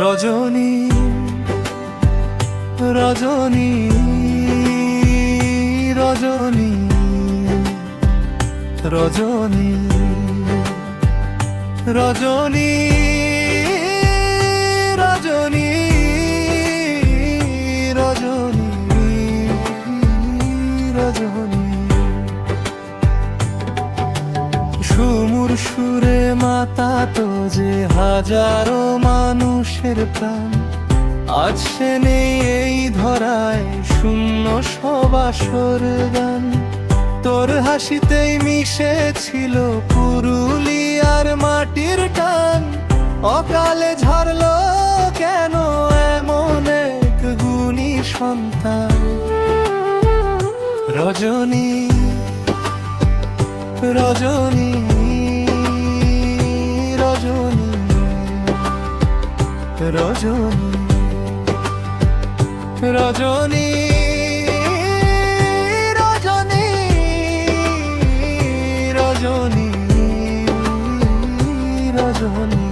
রজনী রজনী রজনী রজনী রজনী রজনী রজনী রজনী সুমুর সুরে মাতাতো যে হাজারো মানুষের প্রাণ, আজ সে নেই এই ধরায়, শূন্য সবাসর গান। তোর হাসিতেই মিশে ছিল পুরুলিয়ার মাটির টান, অকালে ঝরলো কেন এমন এক গুণী সন্তান। রজনী রজনী রজনী রজনী রজনী রজনী রজনী রজনী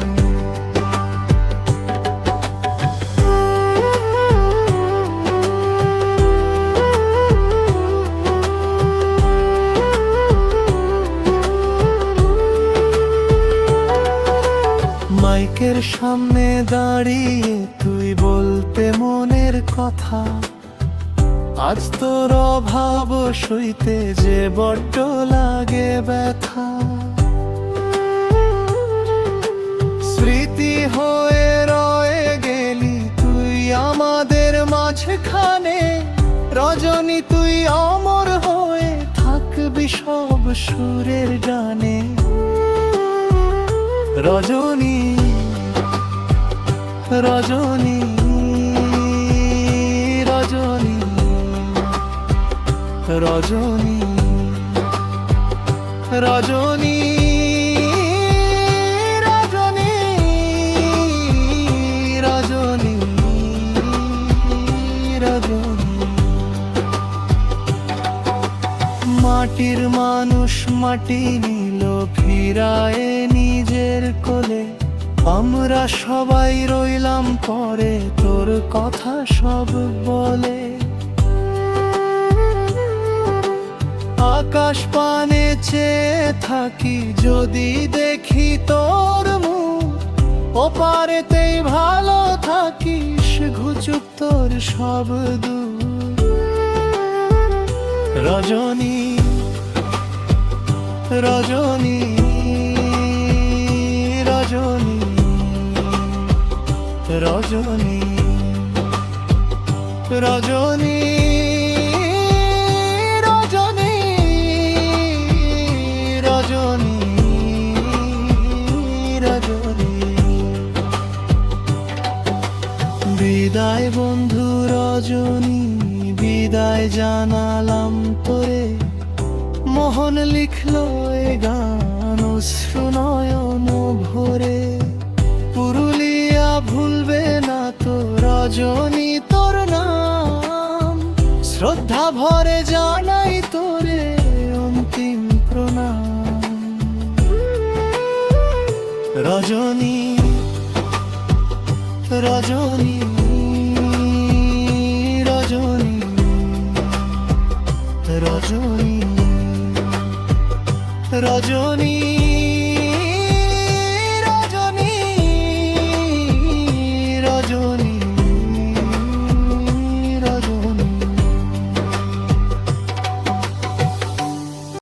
মাইকের সামনে দাঁড়িয়ে তুই বলতে মনের কথা, আজ তোর অভাব সইতে যে বড্ড লাগে ব্যথা। স্মৃতি হয়ে রয়ে গেলি তুই আমাদের মাঝখানে, রজনী তুই অমর হয়ে থাকবি সব সুরের গানে। রজনী রজনী রজনী রজনী রজনী রজনী রজনী রজনী মাটির মানুষ মাটি নিল ফিরায় নিজের কোলে, আমরা সবাই রইলাম পরে তোর কথা সব বলে। আকাশ পানে চেয়ে থাকি যদি দেখি তোর মুখ, ওপারেতেই ভালো থাকিস ঘুচুক তোর সব দুঃখ। রজনী রজনী রজনী রজনী রজনী রজনী রজনী রজনী বিদায় বন্ধু রজনী, বিদায় জানালাম তোরে। মোহন লিখলো এ গান অশ্রু নয়ন ভরে, পুরুলিয়া ভুলবে না তো রজনী তোর নাম। শ্রদ্ধা ভরে জানাই তোরে অন্তিম প্রণাম। রজনী রজনী রজনী রজনী রজনী